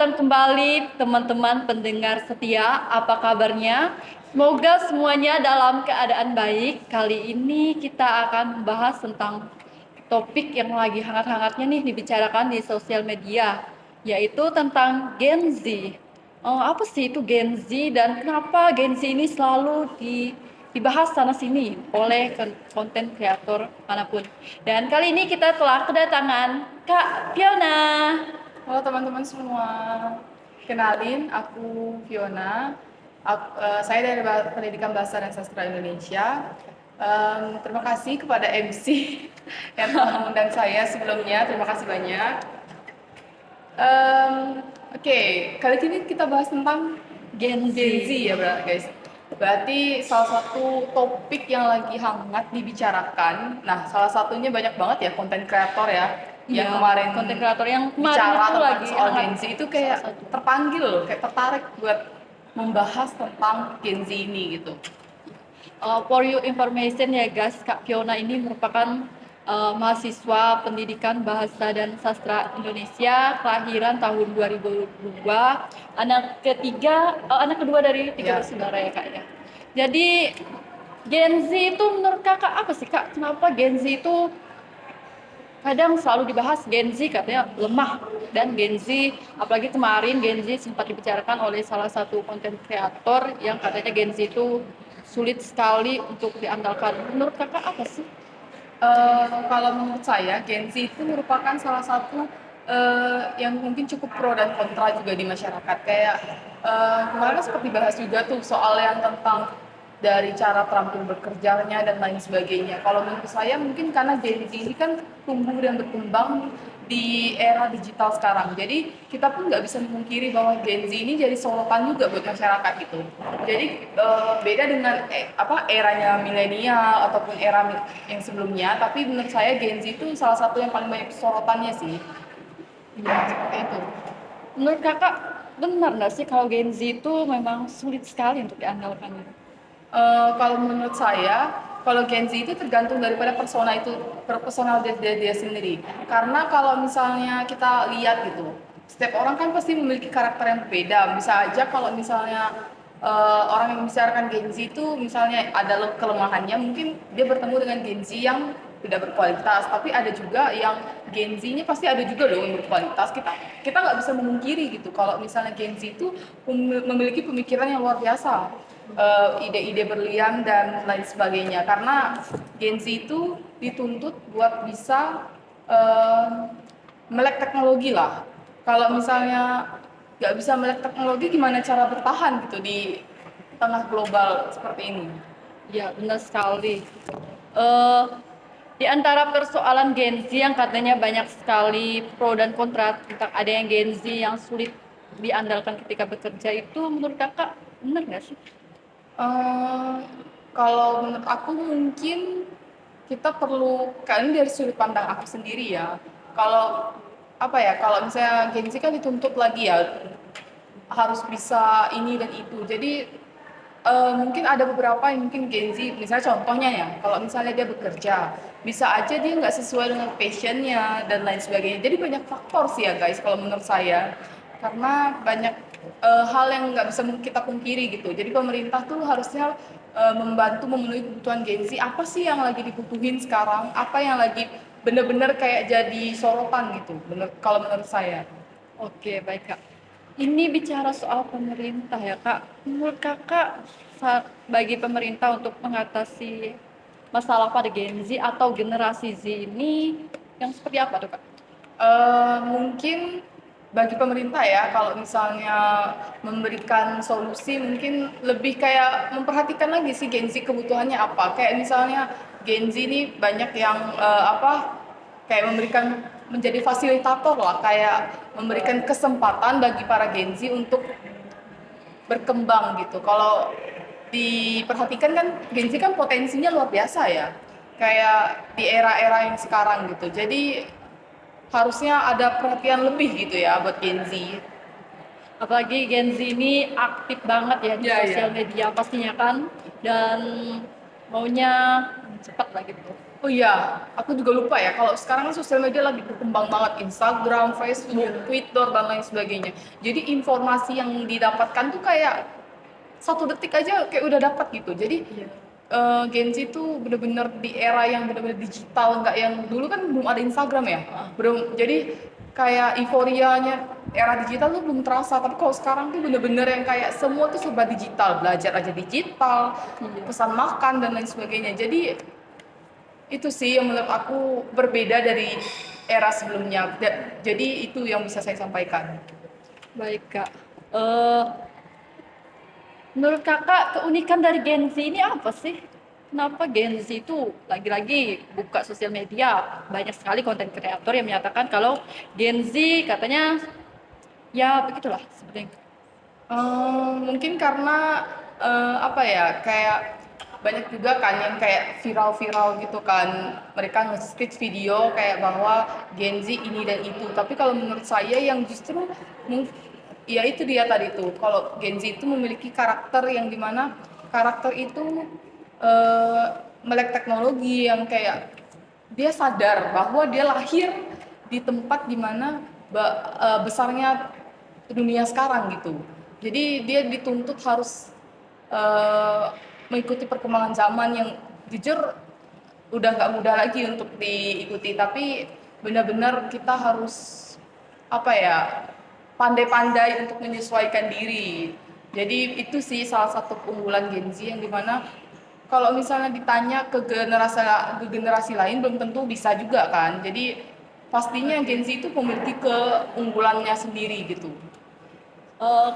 datang kembali teman-teman pendengar setia. Apa kabarnya? Semoga semuanya dalam keadaan baik. Kali ini kita akan membahas tentang topik yang lagi hangat-hangatnya nih dibicarakan di sosial media, yaitu tentang Gen Z. Apa sih itu Gen Z dan kenapa Gen Z ini selalu dibahas sana sini oleh konten kreator manapun. Dan kali ini kita telah kedatangan Kak Fiona. Halo teman-teman semua, kenalin aku Fiona. Saya dari Pendidikan Bahasa dan Sastra Indonesia. Terima kasih kepada MC yang telah mengundang saya sebelumnya. Terima kasih banyak. Oke, kali ini kita bahas tentang Gen Z. Gen Z ya guys. Berarti salah satu topik yang lagi hangat dibicarakan. Nah, salah satunya banyak banget ya konten kreator ya yang Iya, kemarin konten kreator yang kemarin bicara itu tentang lagi soal hangat. Gen Z itu kayak Salah satu. terpanggil loh, kayak tertarik buat membahas tentang Gen Z ini gitu. For your information ya guys, Kak Fiona ini merupakan mahasiswa Pendidikan Bahasa dan Sastra Indonesia, kelahiran tahun 2002, anak kedua dari tiga Ya. bersaudara ya Kak ya. Jadi Gen Z itu menurut Kakak apa sih Kak? Kenapa Gen Z itu kadang selalu dibahas Gen Z katanya lemah, dan Gen Z apalagi kemarin Gen Z sempat dibicarakan oleh salah satu konten kreator yang katanya Gen Z itu sulit sekali untuk diandalkan. Menurut kakak apa sih? Kalau menurut saya Gen Z itu merupakan salah satu yang mungkin cukup pro dan kontra juga di masyarakat. Kayak kemarin sempat dibahas juga tuh soal yang tentang dari cara terampil bekerjanya dan lain sebagainya. Kalau menurut saya mungkin karena Gen Z ini kan tumbuh dan berkembang di era digital sekarang. Jadi kita pun nggak bisa memungkiri bahwa Gen Z ini jadi sorotan juga buat masyarakat gitu. Jadi beda dengan eranya milenial ataupun era yang sebelumnya. Tapi menurut saya Gen Z itu salah satu yang paling banyak sorotannya sih. Ya, Seperti itu. menurut kakak benar nggak sih kalau Gen Z itu memang sulit sekali untuk diandalkan? Kalau menurut saya, kalau Gen Z itu tergantung daripada personal dia sendiri. Karena kalau misalnya kita lihat gitu, setiap orang kan pasti memiliki karakter yang berbeda. Bisa aja kalau misalnya orang yang membicarakan Gen Z itu misalnya ada kelemahannya, mungkin dia bertemu dengan Gen Z yang tidak berkualitas. Tapi ada juga yang Gen Z-nya pasti ada juga loh yang berkualitas. Kita nggak bisa memungkiri gitu. Kalau misalnya Gen Z itu memiliki pemikiran yang luar biasa, ide-ide berlian dan lain sebagainya, karena Gen Z itu dituntut buat bisa melek teknologi lah. Kalau misalnya nggak bisa melek teknologi, gimana cara bertahan gitu di tengah global seperti ini? Ya, benar sekali. Eh, di antara persoalan Gen Z yang katanya banyak sekali pro dan kontra, tentang ada yang Gen Z yang sulit diandalkan ketika bekerja, itu menurut kakak benar nggak sih? Eh, Kalau menurut aku mungkin kita perlu, kan dari sudut pandang aku sendiri ya. Kalau kalau misalnya Gen Z kan dituntut lagi ya harus bisa ini dan itu. Jadi mungkin ada beberapa yang mungkin Gen Z, misalnya contohnya ya, kalau misalnya dia bekerja, bisa aja dia nggak sesuai dengan passionnya dan lain sebagainya. Jadi banyak faktor sih ya guys, kalau menurut saya, karena banyak hal yang nggak bisa kita pungkiri gitu. Jadi pemerintah tuh harusnya membantu memenuhi kebutuhan Gen Z. Apa sih yang lagi dibutuhin sekarang? Apa yang lagi bener-bener kayak jadi sorotan gitu, kalau menurut saya. Oke, baik Kak. Ini bicara soal pemerintah ya Kak. Menurut Kakak, bagi pemerintah untuk mengatasi masalah pada Gen Z atau generasi Z ini yang seperti apa tuh Kak? Mungkin bagi pemerintah ya, kalau misalnya memberikan solusi mungkin lebih kayak memperhatikan lagi sih Gen Z kebutuhannya apa. Kayak misalnya Gen Z ini banyak yang kayak memberikan, menjadi fasilitator lah, kayak memberikan kesempatan bagi para Gen Z untuk berkembang gitu. Kalau diperhatikan kan Gen Z kan potensinya luar biasa ya. Kayak di era-era yang sekarang gitu. Jadi harusnya ada perhatian lebih gitu ya buat Gen Z. Apalagi Gen Z ini aktif banget ya di Iya, iya. sosial media pastinya kan, dan maunya cepat lah gitu. Oh iya, aku juga lupa ya. Kalau sekarang kan sosial media lagi berkembang banget, Instagram, Facebook, Iya. Twitter dan lain sebagainya. Jadi informasi yang didapatkan tuh kayak 1 detik aja kayak udah dapat gitu. Jadi Iya. Gen Z itu bener-bener di era yang bener-bener digital, nggak yang dulu kan belum ada Instagram ya. Heeh. Belum, jadi kayak euforianya era digital tuh belum terasa. Tapi kalau sekarang tuh bener-bener yang kayak semua tuh serba digital, belajar aja digital, Iya. pesan makan dan lain sebagainya. Jadi itu sih yang menurut aku berbeda dari era sebelumnya. Jadi itu yang bisa saya sampaikan. Baik, Kak. Eh, Menurut Kakak, keunikan dari Gen Z ini apa sih? Kenapa Gen Z itu lagi-lagi buka sosial media? Banyak sekali konten kreator yang menyatakan kalau Gen Z katanya ya begitulah sebenarnya. Mungkin karena apa ya, kayak banyak juga kan yang kayak viral-viral gitu kan, mereka nge-stitch video kayak bahwa Gen Z ini dan itu. Tapi kalau menurut saya yang justru ya itu dia tadi tuh, kalau Gen Z itu memiliki karakter yang dimana karakter itu eh, melek teknologi yang kayak dia sadar bahwa dia lahir di tempat dimana besarnya dunia sekarang gitu. Jadi dia dituntut harus eh, mengikuti perkembangan zaman yang jujur udah nggak mudah lagi untuk diikuti. Tapi benar-benar kita harus apa ya, pandai-pandai untuk menyesuaikan diri. Jadi itu sih salah satu keunggulan Gen Z yang dimana kalau misalnya ditanya ke generasi lain belum tentu bisa juga kan. Jadi pastinya Gen Z itu memiliki keunggulannya sendiri gitu.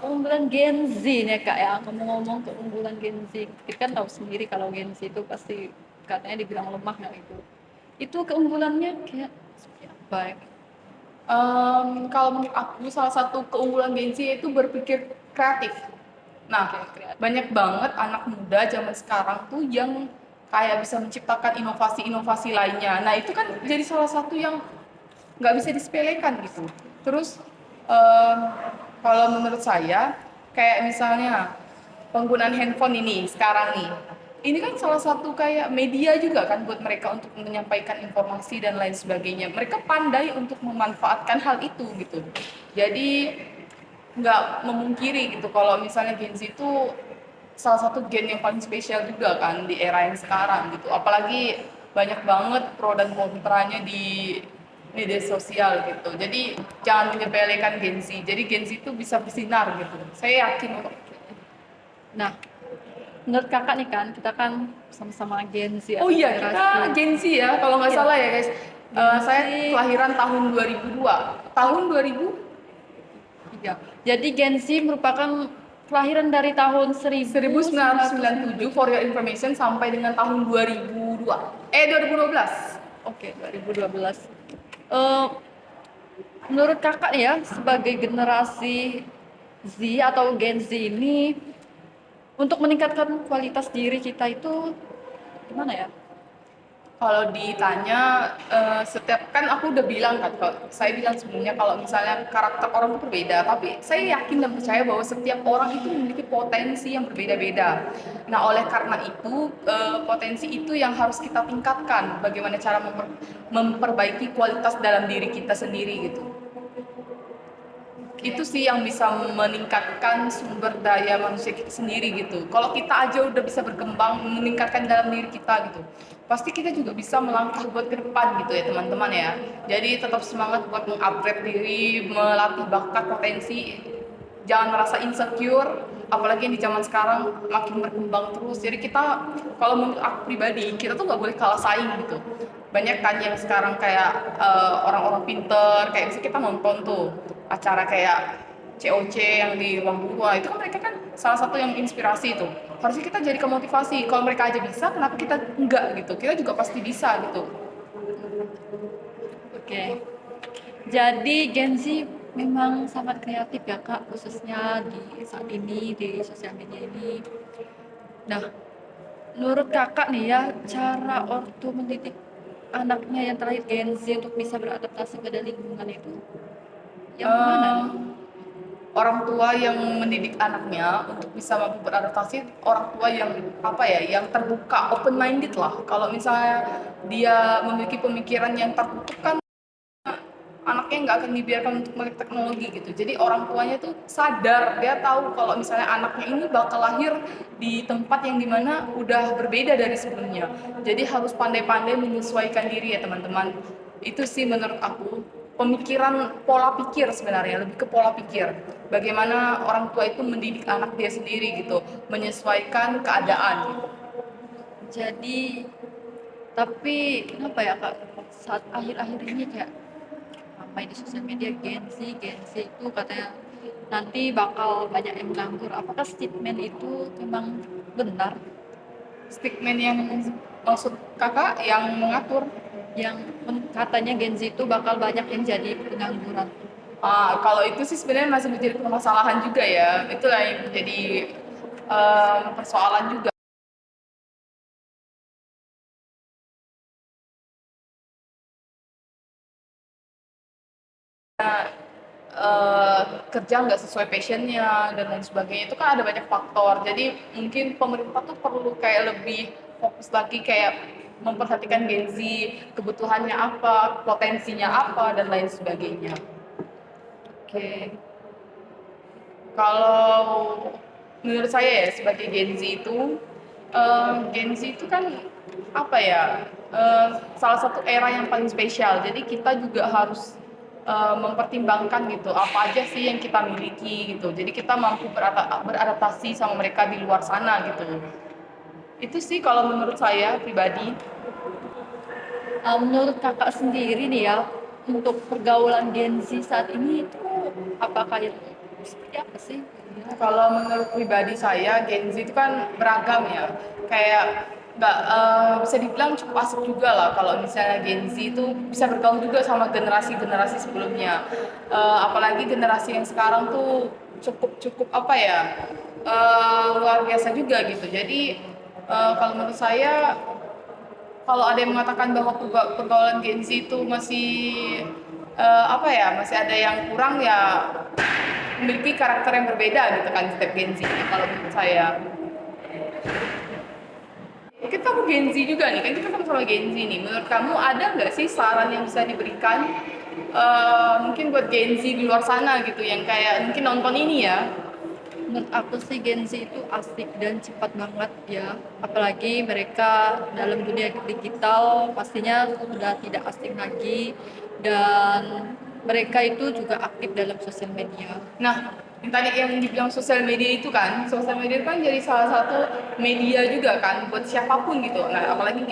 Keunggulan Gen Z nih ya, Kak ya, ngomong-ngomong keunggulan Gen Z, kita kan tahu sendiri kalau Gen Z itu pasti katanya dibilang lemah ya itu. Itu keunggulannya kayak seperti apa ya? Kalau menurut aku salah satu keunggulan Gen Z itu berpikir kreatif. Nah, Oke, kreatif. banyak banget anak muda zaman sekarang tuh yang kayak bisa menciptakan inovasi-inovasi lainnya. Nah, itu kan jadi salah satu yang nggak bisa disepelekan gitu. Terus em, kalau menurut saya kayak misalnya penggunaan handphone ini sekarang nih, ini kan salah satu kayak media juga kan buat mereka untuk menyampaikan informasi dan lain sebagainya. Mereka pandai untuk memanfaatkan hal itu gitu. Jadi nggak memungkiri gitu kalau misalnya Gen Z itu salah satu gen yang paling spesial juga kan di era yang sekarang gitu. Apalagi banyak banget pro dan kontranya di media sosial gitu. Jadi jangan menyepelekan Gen Z. Jadi Gen Z itu bisa bersinar gitu. Saya yakin kok. Nah, menurut Kakak nih kan, kita kan sama-sama Gen Z Oh atau iya, kita generasi. Gen Z ya kalau nggak Iya, salah ya guys. Gen Z. Saya kelahiran tahun 2002. Tahun 2000. Iya. Jadi Gen Z merupakan kelahiran dari tahun 1997 for your information sampai dengan tahun 2002. 2012. Oke, 2012. Eh, Menurut Kakak nih ya, sebagai generasi Z atau Gen Z ini, untuk meningkatkan kualitas diri kita itu gimana ya? Kalau ditanya setiap kan aku udah bilang kan, kalau saya bilang sebelumnya kalau misalnya karakter orang itu berbeda, tapi saya yakin dan percaya bahwa setiap orang itu memiliki potensi yang berbeda-beda. Nah, oleh karena itu potensi itu yang harus kita tingkatkan. Bagaimana cara memperbaiki kualitas dalam diri kita sendiri gitu. Itu sih yang bisa meningkatkan sumber daya manusia kita sendiri gitu. Kalau kita aja udah bisa berkembang, meningkatkan dalam diri kita gitu, pasti kita juga bisa melangkah buat ke depan gitu ya teman-teman ya. Jadi tetap semangat buat mengupgrade diri, melatih bakat potensi, jangan merasa insecure, apalagi yang di zaman sekarang makin berkembang terus. Jadi kita, kalau menurut aku pribadi, kita tuh nggak boleh kalah saing gitu. Banyak kan yang sekarang kayak orang-orang pinter, kayak misalnya kita nonton tuh acara kayak COC yang di ruang guru, itu kan mereka kan salah satu yang inspirasi itu. Harusnya kita jadi kemotivasi. Kalau mereka aja bisa, kenapa kita enggak gitu? Kita juga pasti bisa gitu. Oke. Jadi Gen Z memang sangat kreatif ya Kak, khususnya di saat ini di sosial media ini. Nah, menurut Kakak nih ya, cara ortu mendidik anaknya yang terakhir Gen Z untuk bisa beradaptasi pada lingkungan itu yang gimana nih? Eh, orang tua yang mendidik anaknya untuk bisa mampu beradaptasi, orang tua yang apa ya, yang terbuka, open minded lah. Kalau misalnya dia memiliki pemikiran yang tertutup kan anaknya nggak akan dibiarkan untuk melek teknologi gitu. Jadi orang tuanya tuh sadar, dia tahu kalau misalnya anaknya ini bakal lahir di tempat yang dimana udah berbeda dari sebelumnya. Jadi harus pandai-pandai menyesuaikan diri ya teman-teman. Itu sih menurut aku pemikiran pola pikir sebenarnya, lebih ke pola pikir. Bagaimana orang tua itu mendidik anak dia sendiri gitu, menyesuaikan keadaan. Jadi tapi kenapa ya Kak, saat akhir-akhir ini kayak ramai di sosial media Gen Z itu katanya nanti bakal banyak yang menganggur. Apakah statement itu memang benar? Statement yang maksud kakak yang mengatur. Yang katanya Gen Z itu bakal banyak yang jadi pengangguran. Kalau itu sih sebenarnya masih menjadi permasalahan juga ya. Itulah yang menjadi persoalan juga. Eh, Kerja nggak sesuai passionnya dan lain sebagainya itu kan ada banyak faktor. Jadi mungkin pemerintah tuh perlu kayak lebih fokus lagi kayak memperhatikan Gen Z, kebutuhannya apa, potensinya apa dan lain sebagainya. Oke. Kalau menurut saya ya sebagai Gen Z itu kan apa ya, salah satu era yang paling spesial. Jadi kita juga harus mempertimbangkan gitu apa aja sih yang kita miliki gitu. Jadi kita mampu beradaptasi sama mereka di luar sana gitu. Itu sih kalau menurut saya pribadi. Menurut kakak sendiri nih ya, untuk pergaulan Gen Z saat ini itu apakah yang seperti apa sih? Kalau menurut pribadi saya, Gen Z itu kan beragam ya. Kayak nggak bisa dibilang cukup asik juga lah kalau misalnya Gen Z itu bisa bergaul juga sama generasi-generasi sebelumnya. Apalagi generasi yang sekarang tuh cukup apa ya, luar biasa juga gitu. Jadi kalau menurut saya, kalau ada yang mengatakan bahwa pergaulan Gen Z itu masih apa ya, masih ada yang kurang ya, memiliki karakter yang berbeda gitu kan setiap Gen Z ini kalau menurut saya. Kita kamu Gen Z juga nih, kan kita sama-sama Gen Z nih. Menurut kamu ada nggak sih saran yang bisa diberikan mungkin buat Gen Z di luar sana gitu yang kayak mungkin nonton ini ya? Menurut aku sih Gen Z itu asik dan cepat banget ya. Apalagi mereka dalam dunia digital pastinya sudah tidak asing lagi dan mereka itu juga aktif dalam sosial media. Nah, yang tadi yang dibilang sosial media itu kan, sosial media kan jadi salah satu media juga kan buat siapapun gitu. Nah, apalagi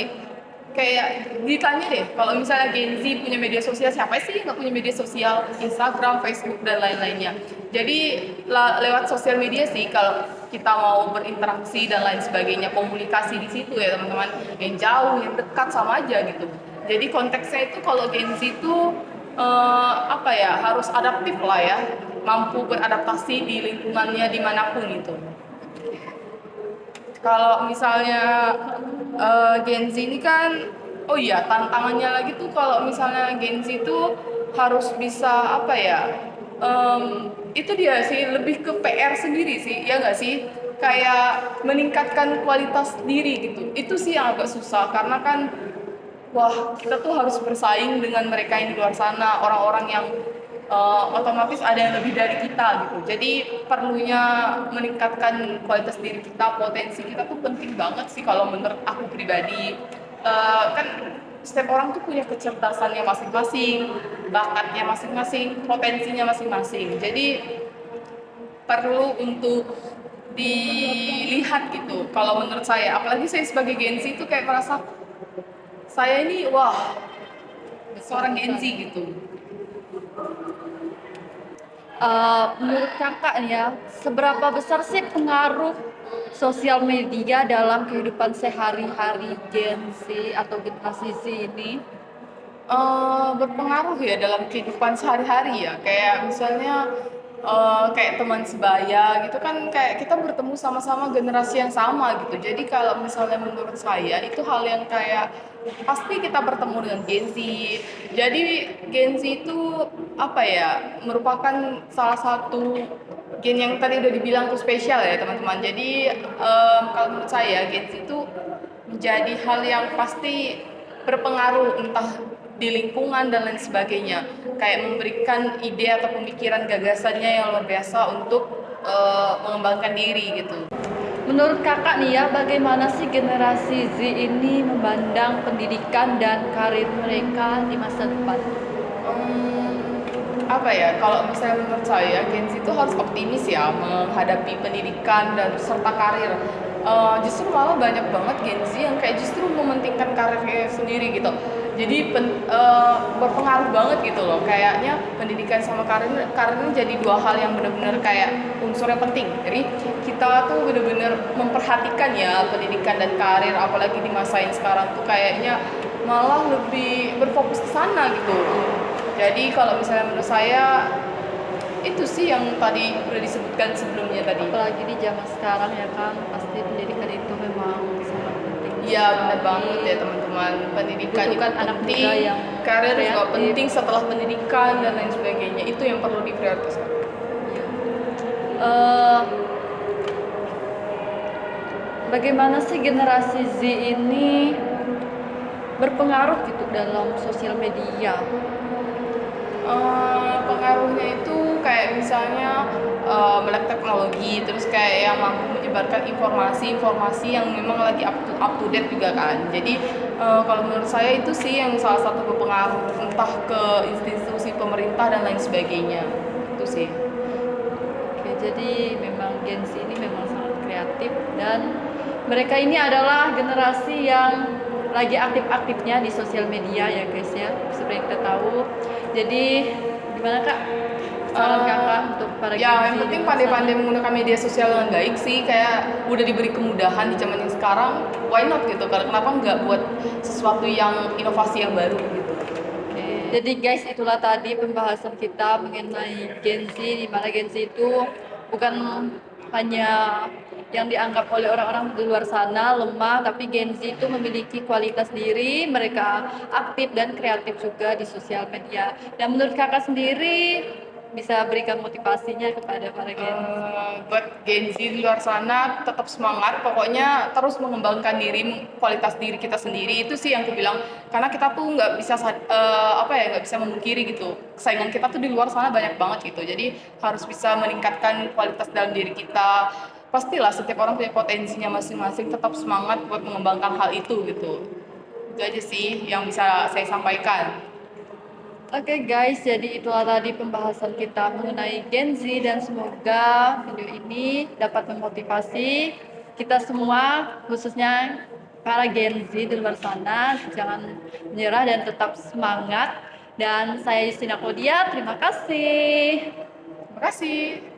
kayak ditanya deh, kalau misalnya Gen Z punya media sosial, siapa sih yang nggak punya media sosial? Instagram, Facebook, dan lain-lainnya. Jadi lewat sosial media sih kalau kita mau berinteraksi dan lain sebagainya, komunikasi di situ ya teman-teman. Yang jauh, yang dekat sama aja gitu. Jadi konteksnya itu kalau Gen Z itu apa ya, harus adaptif lah ya, mampu beradaptasi di lingkungannya dimanapun itu. Kalau misalnya Gen Z ini kan, oh iya tantangannya lagi tuh kalau misalnya Gen Z itu harus bisa apa ya, itu dia sih lebih ke PR sendiri sih, ya nggak sih? Kayak meningkatkan kualitas diri gitu. Itu sih yang agak susah karena kan, wah kita tuh harus bersaing dengan mereka yang di luar sana, orang-orang yang otomatis ada yang lebih dari kita gitu. Jadi perlunya meningkatkan kualitas diri kita, potensi kita tuh penting banget sih kalau menurut aku pribadi. Kan setiap orang tuh punya kecerdasannya masing-masing, bakatnya masing-masing, potensinya masing-masing. Jadi perlu untuk dilihat gitu. Kalau menurut saya, apalagi saya sebagai Gen Z itu kayak merasa saya ini wah seorang Gen Z gitu. Menurut kakak nih ya, seberapa besar sih pengaruh sosial media dalam kehidupan sehari-hari Gen Z atau generasi Z ini? Berpengaruh ya dalam kehidupan sehari-hari ya. Kayak misalnya kayak teman sebaya gitu kan, kayak kita bertemu sama-sama generasi yang sama gitu. Jadi kalau misalnya menurut saya itu hal yang kayak pasti kita bertemu dengan Gen Z. Jadi Gen Z itu apa ya, merupakan salah satu gen yang tadi udah dibilang tuh spesial ya teman-teman. Jadi kalau menurut saya Gen Z itu menjadi hal yang pasti berpengaruh entah di lingkungan dan lain sebagainya, kayak memberikan ide atau pemikiran gagasannya yang luar biasa untuk mengembangkan diri gitu. Menurut kakak nih ya, bagaimana sih generasi Z ini memandang pendidikan dan karir mereka di masa depan? Apa ya, kalau misalnya menurut saya Gen Z itu harus optimis ya menghadapi pendidikan dan serta karir. Justru malah banyak banget Gen Z yang kayak justru mementingkan karirnya sendiri gitu. Jadi berpengaruh banget gitu loh. Kayaknya pendidikan sama karirnya jadi dua hal yang benar-benar kayak unsur yang penting. Jadi kita tuh benar-benar memperhatikan ya pendidikan dan karir, apalagi di masa yang sekarang tuh kayaknya malah lebih berfokus ke sana gitu. Jadi kalau misalnya menurut saya itu sih yang tadi udah disebutkan sebelumnya tadi. Apalagi di zaman sekarang ya kan, pasti pendidikan itu memang sangat penting. Iya benar banget ya teman-teman. Pendidikan itu Dibutuhkan anak penting, muda yang karir juga kreatif. penting setelah pendidikan dan lain sebagainya. Itu yang perlu diprioritaskan. Eh, Bagaimana sih generasi Z ini berpengaruh gitu dalam sosial media? Pengaruhnya itu kayak misalnya melek teknologi, terus kayak yang mampu menyebarkan informasi-informasi yang memang lagi up to date juga kan. Jadi kalau menurut saya itu sih yang salah satu berpengaruh entah ke institusi pemerintah dan lain sebagainya. Itu sih. Oke, jadi memang Gen Z ini memang sangat kreatif dan mereka ini adalah generasi yang lagi aktif-aktifnya di sosial media ya guys ya, seperti yang kita tahu. Jadi gimana kak saran kakak untuk para Gen Z Ya, yang di penting luar pandai-pandai sana? menggunakan media sosial dengan baik sih. Kayak udah diberi kemudahan di zaman yang sekarang, why not gitu? Karena kenapa nggak buat sesuatu yang inovasi yang baru gitu? Oke, jadi guys itulah tadi pembahasan kita mengenai Gen Z, di mana Gen Z itu bukan hanya yang dianggap oleh orang-orang di luar sana lemah, tapi Gen Z itu memiliki kualitas diri, mereka aktif dan kreatif juga di sosial media. Dan menurut kakak sendiri bisa berikan motivasinya kepada para Gen Z. Buat Gen Z di luar sana tetap semangat, pokoknya terus mengembangkan diri, kualitas diri kita sendiri. Itu sih yang aku bilang, karena kita tuh nggak bisa apa ya, nggak bisa memungkiri gitu, saingan kita tuh di luar sana banyak banget gitu. Jadi harus bisa meningkatkan kualitas dalam diri kita. Pastilah setiap orang punya potensinya masing-masing, tetap semangat buat mengembangkan hal itu gitu. Itu aja sih yang bisa saya sampaikan. Oke guys, jadi itulah tadi pembahasan kita mengenai Gen Z dan semoga video ini dapat memotivasi kita semua, khususnya para Gen Z di luar sana, jangan menyerah dan tetap semangat. Dan saya Justina Claudia, terima kasih. Terima kasih.